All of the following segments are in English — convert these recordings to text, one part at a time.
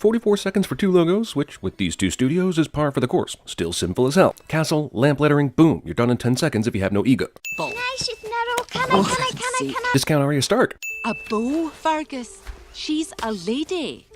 44 seconds for 2 logos, which, with these 2 studios, is par for the course. Still simple as hell. Castle, lamp lettering, boom. You're done in 10 seconds if you have no ego. Nice, narrow. Can I? Discount Arya Stark. A beau, Fergus. She's a lady.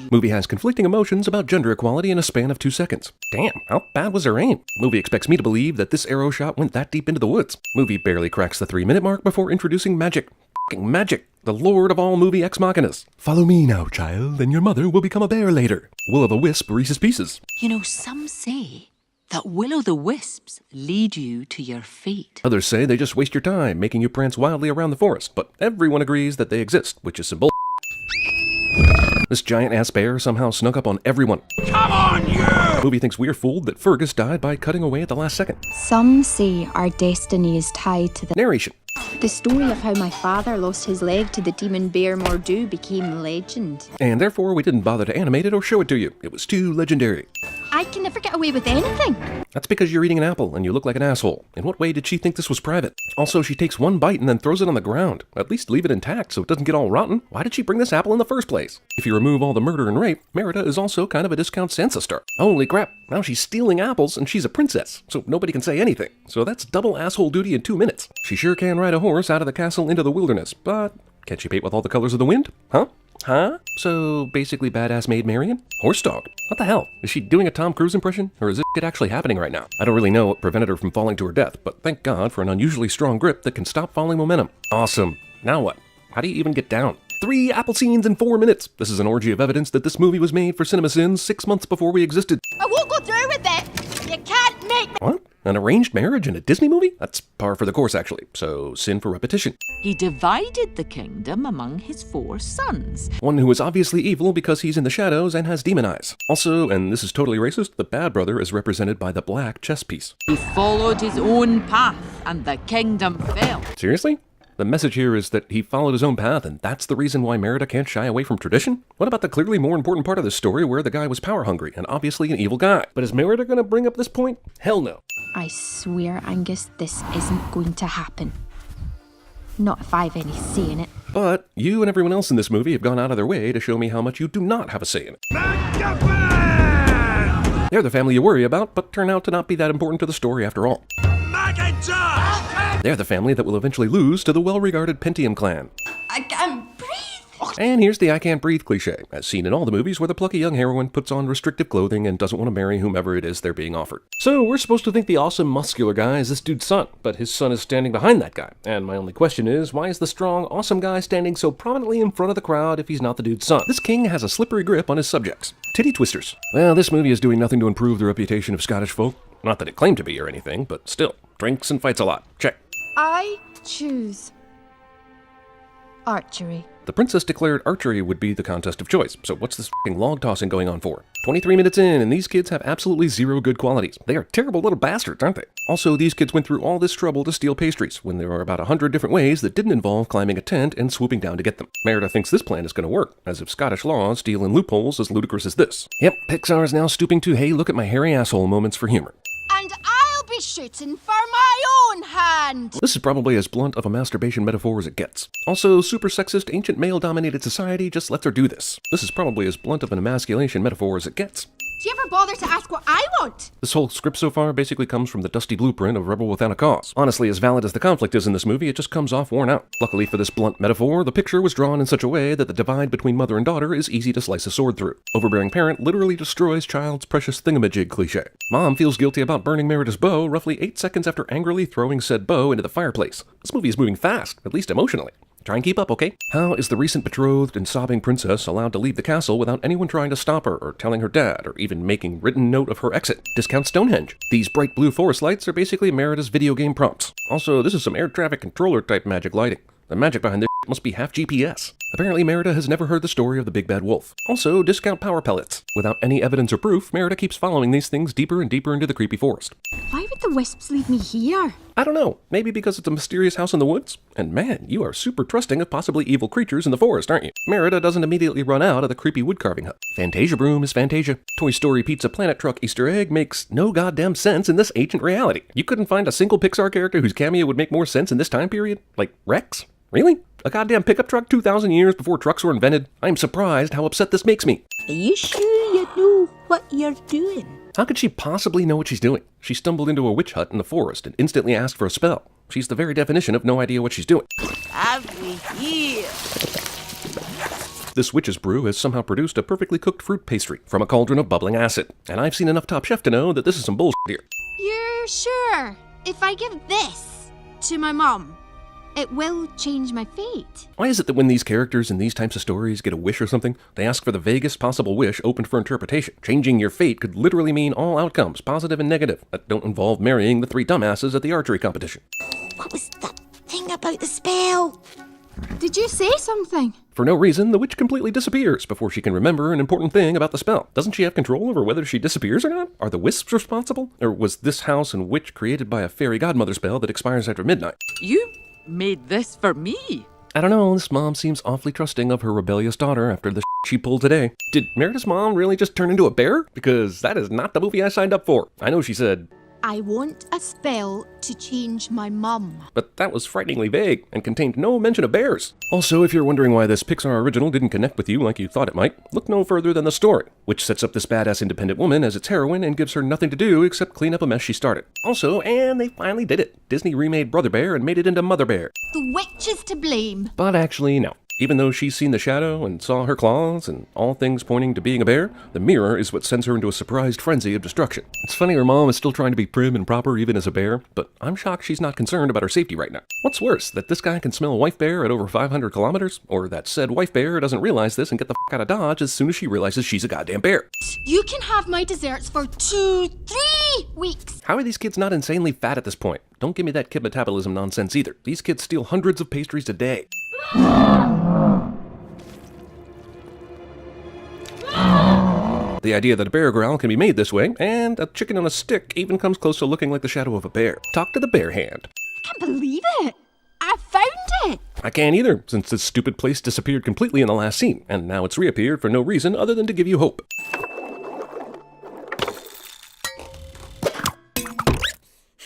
Movie has conflicting emotions about gender equality in a span of 2 seconds. Damn, how bad was her aim? Movie expects me to believe that this arrow shot went that deep into the woods. Movie barely cracks the 3-minute mark before introducing magic. F***ing magic. The lord of all movie ex machinas. Follow me now, child, and your mother will become a bear later. Will-o'-the-wisp Reese's Pieces. You know, some say that will-o'-the-wisps lead you to your fate. Others say they just waste your time, making you prance wildly around the forest, but everyone agrees that they exist, which is some bull. This giant-ass bear somehow snuck up on everyone. Come on, you! Movie thinks we're fooled that Fergus died by cutting away at the last second. Some say our destiny is tied to the... Narration. The story of how my father lost his leg to the demon bear Mordu became legend. And therefore we didn't bother to animate it or show it to you. It was too legendary. I can never get away with anything. That's because you're eating an apple and you look like an asshole. In what way did she think this was private? Also, she takes one bite and then throws it on the ground. At least leave it intact so it doesn't get all rotten. Why did she bring this apple in the first place? If you remove all the murder and rape, Merida is also kind of a discount Sansa star. Holy crap, now she's stealing apples and she's a princess, so nobody can say anything. So that's double asshole duty in 2 minutes. She sure can ride a horse out of the castle into the wilderness, but can she paint with all the colors of the wind? Huh? So basically badass maid Marion? Horse dog? What the hell? Is she doing a Tom Cruise impression? Or is this shit actually happening right now? I don't really know what prevented her from falling to her death, but thank God for an unusually strong grip that can stop falling momentum. Awesome. Now what? How do you even get down? 3 apple scenes in 4 minutes. This is an orgy of evidence that this movie was made for CinemaSins 6 months before we existed. I won't go through with it. You can't make me. What? An arranged marriage in a Disney movie? That's par for the course, actually. So, sin for repetition. He divided the kingdom among his 4 sons. One who is obviously evil because he's in the shadows and has demon eyes. Also, and this is totally racist, the bad brother is represented by the black chess piece. He followed his own path, and the kingdom fell. Seriously? The message here is that he followed his own path, and that's the reason why Merida can't shy away from tradition? What about the clearly more important part of this story where the guy was power-hungry and obviously an evil guy? But is Merida gonna bring up this point? Hell no. I swear, Angus, this isn't going to happen. Not if I've any say in it. But you and everyone else in this movie have gone out of their way to show me how much you do not have a say in it. They're the family you worry about, but turn out to not be that important to the story after all. They're the family that will eventually lose to the well-regarded Pentium clan. I can't breathe. And here's the I can't breathe cliche, as seen in all the movies where the plucky young heroine puts on restrictive clothing and doesn't want to marry whomever it is they're being offered. So we're supposed to think the awesome muscular guy is this dude's son, but his son is standing behind that guy. And my only question is, why is the strong, awesome guy standing so prominently in front of the crowd if he's not the dude's son? This king has a slippery grip on his subjects. Titty twisters. Well, this movie is doing nothing to improve the reputation of Scottish folk. Not that it claimed to be or anything, but still. Drinks and fights a lot. Check. I choose archery. The princess declared archery would be the contest of choice, so what's this f***ing log tossing going on for? 23 minutes in, and these kids have absolutely zero good qualities. They are terrible little bastards, aren't they? Also, these kids went through all this trouble to steal pastries, when there were about 100 different ways that didn't involve climbing a tent and swooping down to get them. Merida thinks this plan is going to work, as if Scottish laws deal in loopholes as ludicrous as this. Yep, Pixar is now stooping to, hey, look at my hairy asshole moments for humor. And I'll be shooting for my own hand. This is probably as blunt of a masturbation metaphor as it gets. Also, super sexist, ancient male-dominated society just lets her do this. This is probably as blunt of an emasculation metaphor as it gets. Do you ever bother to ask what I want? This whole script so far basically comes from the dusty blueprint of Rebel Without a Cause. Honestly, as valid as the conflict is in this movie, it just comes off worn out. Luckily for this blunt metaphor, the picture was drawn in such a way that the divide between mother and daughter is easy to slice a sword through. Overbearing parent literally destroys child's precious thingamajig cliche. Mom feels guilty about burning Merida's bow roughly 8 seconds after angrily throwing said bow into the fireplace. This movie is moving fast, at least emotionally. Try and keep up, okay? How is the recent betrothed and sobbing princess allowed to leave the castle without anyone trying to stop her or telling her dad or even making written note of her exit? Discount Stonehenge. These bright blue forest lights are basically Merida's video game prompts. Also, this is some air traffic controller type magic lighting. The magic behind this must be half GPS. Apparently Merida has never heard the story of the big bad wolf. Also, discount power pellets. Without any evidence or proof, Merida keeps following these things deeper and deeper into the creepy forest. Why would the wisps leave me here? I don't know. Maybe because it's a mysterious house in the woods? And man, you are super trusting of possibly evil creatures in the forest, aren't you? Merida doesn't immediately run out of the creepy wood carving hut. Fantasia broom is Fantasia. Toy Story Pizza Planet Truck Easter egg makes no goddamn sense in this ancient reality. You couldn't find a single Pixar character whose cameo would make more sense in this time period? Like Rex? Really? A goddamn pickup truck 2,000 years before trucks were invented? I'm surprised how upset this makes me. Are you sure you know what you're doing? How could she possibly know what she's doing? She stumbled into a witch hut in the forest and instantly asked for a spell. She's the very definition of no idea what she's doing. Have we here? This witch's brew has somehow produced a perfectly cooked fruit pastry from a cauldron of bubbling acid. And I've seen enough Top Chef to know that this is some bullshit here. You're sure if I give this to my mum, it will change my fate? Why is it that when these characters in these types of stories get a wish or something, they ask for the vaguest possible wish open for interpretation? Changing your fate could literally mean all outcomes, positive and negative, that don't involve marrying the three dumbasses at the archery competition. What was that thing about the spell? Did you say something? For no reason, the witch completely disappears before she can remember an important thing about the spell. Doesn't she have control over whether she disappears or not? Are the wisps responsible? Or was this house and witch created by a fairy godmother spell that expires after midnight? You made this for me. I don't know, this mom seems awfully trusting of her rebellious daughter after the she pulled today. Did Meredith's mom really just turn into a bear? Because that is not the movie I signed up for. I know she said, I want a spell to change my mum. but that was frighteningly vague and contained no mention of bears. Also, if you're wondering why this Pixar original didn't connect with you like you thought it might, look no further than the story, which sets up this badass independent woman as its heroine and gives her nothing to do except clean up a mess she started. Also, and they finally did it. Disney remade Brother Bear and made it into Mother Bear. The witch is to blame. But actually, no. Even though she's seen the shadow and saw her claws and all things pointing to being a bear, the mirror is what sends her into a surprised frenzy of destruction. It's funny her mom is still trying to be prim and proper even as a bear, but I'm shocked she's not concerned about her safety right now. What's worse, that this guy can smell a wife bear at over 500 kilometers? Or that said wife bear doesn't realize this and get the f*** out of Dodge as soon as she realizes she's a goddamn bear? You can have my desserts for 2-3 weeks. How are these kids not insanely fat at this point? Don't give me that kid metabolism nonsense either. These kids steal hundreds of pastries a day. The idea that a bear growl can be made this way, and a chicken on a stick even comes close to looking like the shadow of a bear. Talk to the bear hand. I can't believe it. I found it. I can't either, since this stupid place disappeared completely in the last scene, and now it's reappeared for no reason other than to give you hope.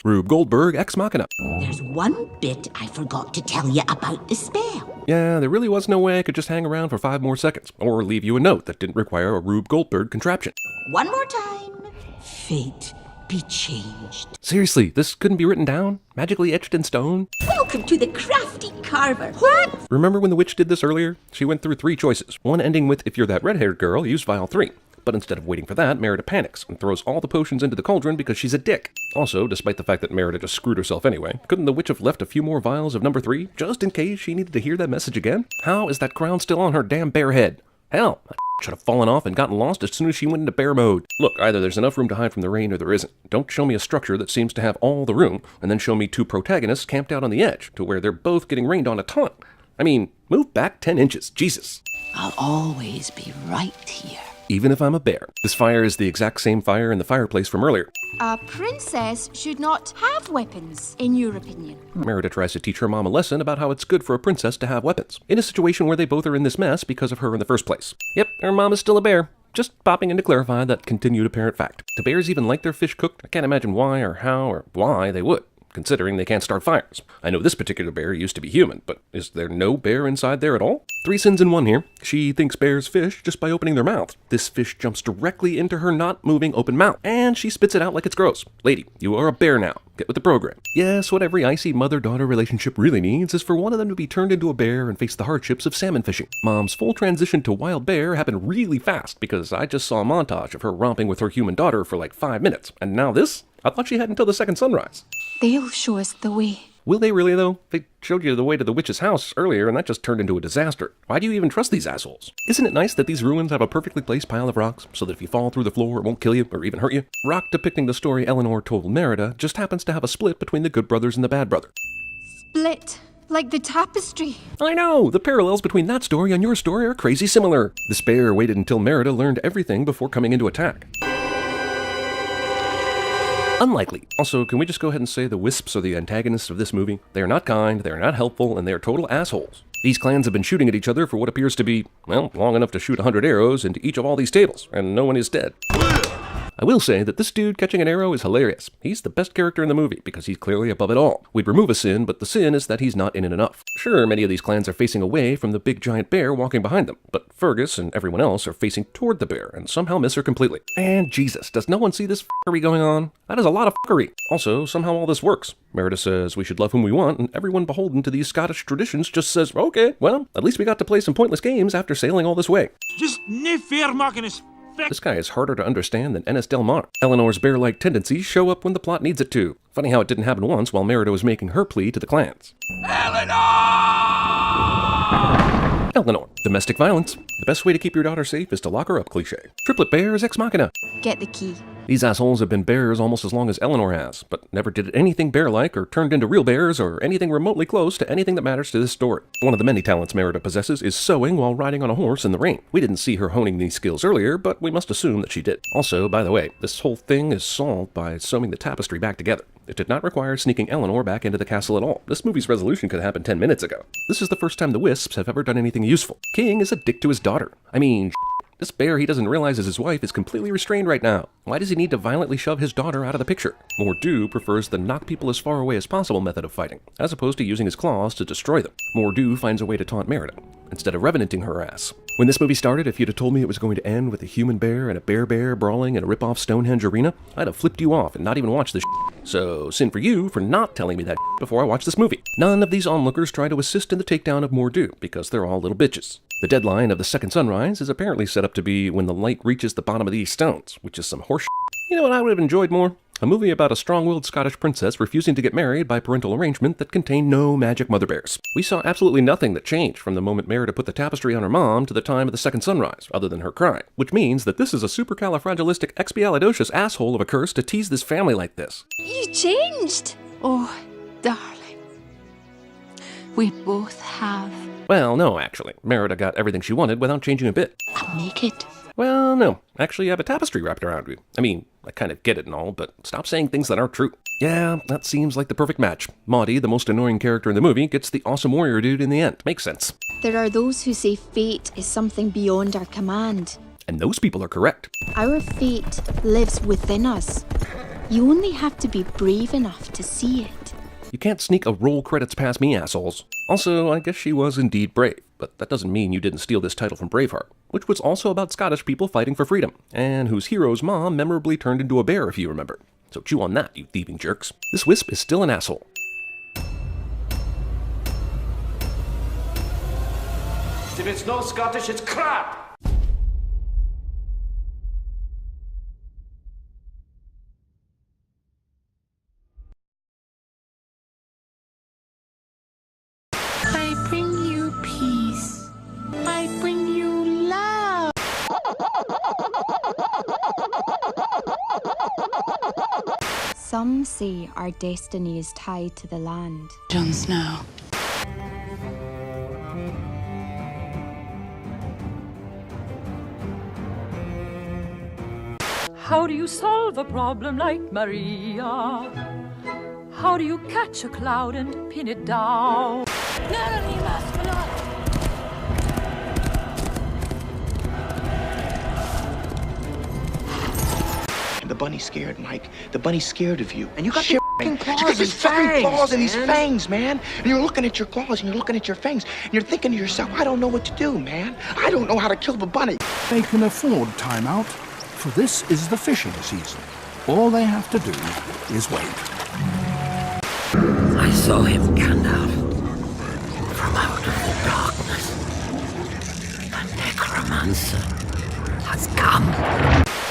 Rube Goldberg, Ex Machina. There's one bit I forgot to tell you about the spell. Yeah, there really was no way I could just hang around for 5 more seconds, or leave you a note that didn't require a Rube Goldberg contraption. One more time. Fate be changed. Seriously, this couldn't be written down? Magically etched in stone? Welcome to the crafty carver. What? Remember when the witch did this earlier? She went through 3 choices, one ending with, if you're that red-haired girl, use vial 3. But instead of waiting for that, Merida panics and throws all the potions into the cauldron because she's a dick. Also, despite the fact that Merida just screwed herself anyway, couldn't the witch have left a few more vials of number 3, just in case she needed to hear that message again? How is that crown still on her damn bear head? Hell, that should have fallen off and gotten lost as soon as she went into bear mode. Look, either there's enough room to hide from the rain or there isn't. Don't show me a structure that seems to have all the room, and then show me 2 protagonists camped out on the edge, to where they're both getting rained on a ton. I mean, move back 10 inches, Jesus. I'll always be right here. Even if I'm a bear. This fire is the exact same fire in the fireplace from earlier. A princess should not have weapons, in your opinion. Merida tries to teach her mom a lesson about how it's good for a princess to have weapons, in a situation where they both are in this mess because of her in the first place. Yep, her mom is still a bear. Just popping in to clarify that continued apparent fact. Do bears even like their fish cooked? I can't imagine why or how or why they would, considering they can't start fires. I know this particular bear used to be human, but is there no bear inside there at all? 3 sins in 1 here. She thinks bears fish just by opening their mouth. This fish jumps directly into her not moving open mouth, and she spits it out like it's gross. Lady, you are a bear now. Get with the program. Yes, what every icy mother-daughter relationship really needs is for one of them to be turned into a bear and face the hardships of salmon fishing. Mom's full transition to wild bear happened really fast because I just saw a montage of her romping with her human daughter for like 5 minutes, and now this? I thought she had until the second sunrise. They'll show us the way. Will they really, though? They showed you the way to the witch's house earlier, and that just turned into a disaster. Why do you even trust these assholes? Isn't it nice that these ruins have a perfectly placed pile of rocks, so that if you fall through the floor, it won't kill you, or even hurt you? Rock depicting the story Eleanor told Merida just happens to have a split between the good brothers and the bad brother. Split, like the tapestry. I know! The parallels between that story and your story are crazy similar. This bear waited until Merida learned everything before coming into attack. Unlikely. Also, can we just go ahead and say the wisps are the antagonists of this movie? They are not kind, they are not helpful, and they are total assholes. These clans have been shooting at each other for what appears to be, well, long enough to shoot 100 arrows into each of all these tables, and no one is dead. I will say that this dude catching an arrow is hilarious. He's the best character in the movie because he's clearly above it all. We'd remove a sin, but the sin is that he's not in it enough. Sure, many of these clans are facing away from the big giant bear walking behind them, but Fergus and everyone else are facing toward the bear and somehow miss her completely. And Jesus, does no one see this fuckery going on? That is a lot of fuckery. Also, somehow all this works. Merida says we should love whom we want, and everyone beholden to these Scottish traditions just says, okay, well, at least we got to play some pointless games after sailing all this way. Just no fair marking us. This guy is harder to understand than Ennis Del Mar. Eleanor's bear-like tendencies show up when the plot needs it to. Funny how it didn't happen once while Merida was making her plea to the clans. Eleanor. Domestic violence. The best way to keep your daughter safe is to lock her up cliché. Triplet bears ex machina. Get the key. These assholes have been bears almost as long as Eleanor has, but never did anything bear-like or turned into real bears or anything remotely close to anything that matters to this story. One of the many talents Merida possesses is sewing while riding on a horse in the rain. We didn't see her honing these skills earlier, but we must assume that she did. Also, by the way, this whole thing is solved by sewing the tapestry back together. It did not require sneaking Eleanor back into the castle at all. This movie's resolution could have happened 10 minutes ago. This is the first time the Wisps have ever done anything useful. King is a dick to his daughter. I mean, this bear he doesn't realize is his wife is completely restrained right now. Why does he need to violently shove his daughter out of the picture? Mor'du prefers the knock people as far away as possible method of fighting, as opposed to using his claws to destroy them. Mor'du finds a way to taunt Merida, instead of revenanting her ass. When this movie started, if you'd have told me it was going to end with a human bear and a bear brawling in a rip-off Stonehenge arena, I'd have flipped you off and not even watched this shit. So, sin for you for not telling me that shit before I watched this movie. None of these onlookers try to assist in the takedown of Mor'du, because they're all little bitches. The deadline of the second sunrise is apparently set up to be when the light reaches the bottom of these stones, which is some horse shit. You know what I would have enjoyed more? A movie about a strong-willed Scottish princess refusing to get married by parental arrangement that contained no magic mother bears. We saw absolutely nothing that changed from the moment Merida put the tapestry on her mom to the time of the second sunrise, other than her cry. Which means that this is a supercalifragilisticexpialidocious asshole of a curse to tease this family like this. You changed. Oh, darling. We both have. Well, no, actually. Merida got everything she wanted without changing a bit. I'm naked. Well, no. Actually, you have a tapestry wrapped around you. I mean, I kind of get it and all, but stop saying things that aren't true. Yeah, that seems like the perfect match. Maudie, the most annoying character in the movie, gets the awesome warrior dude in the end. Makes sense. There are those who say fate is something beyond our command. And those people are correct. Our fate lives within us. You only have to be brave enough to see it. You can't sneak a roll credits past me, assholes. Also, I guess she was indeed brave, but that doesn't mean you didn't steal this title from Braveheart, which was also about Scottish people fighting for freedom, and whose hero's mom memorably turned into a bear, if you remember. So chew on that, you thieving jerks. This wisp is still an asshole. If it's not Scottish, it's crap! I bring you peace. I bring you love. Some say our destiny is tied to the land. Jon Snow. How do you solve a problem like Maria? How do you catch a cloud and pin it down? The bunny's scared, Mike. The bunny's scared of you. And you got Shit, fucking man. claws You got these and fucking fangs, claws and these man. fangs, man. And you're looking at your claws and you're looking at your fangs. And you're thinking to yourself, I don't know what to do, man. I don't know how to kill the bunny. They can afford timeout, for this is the fishing season. All they have to do is wait. I saw him, Gandalf, from out of the darkness. The necromancer has come.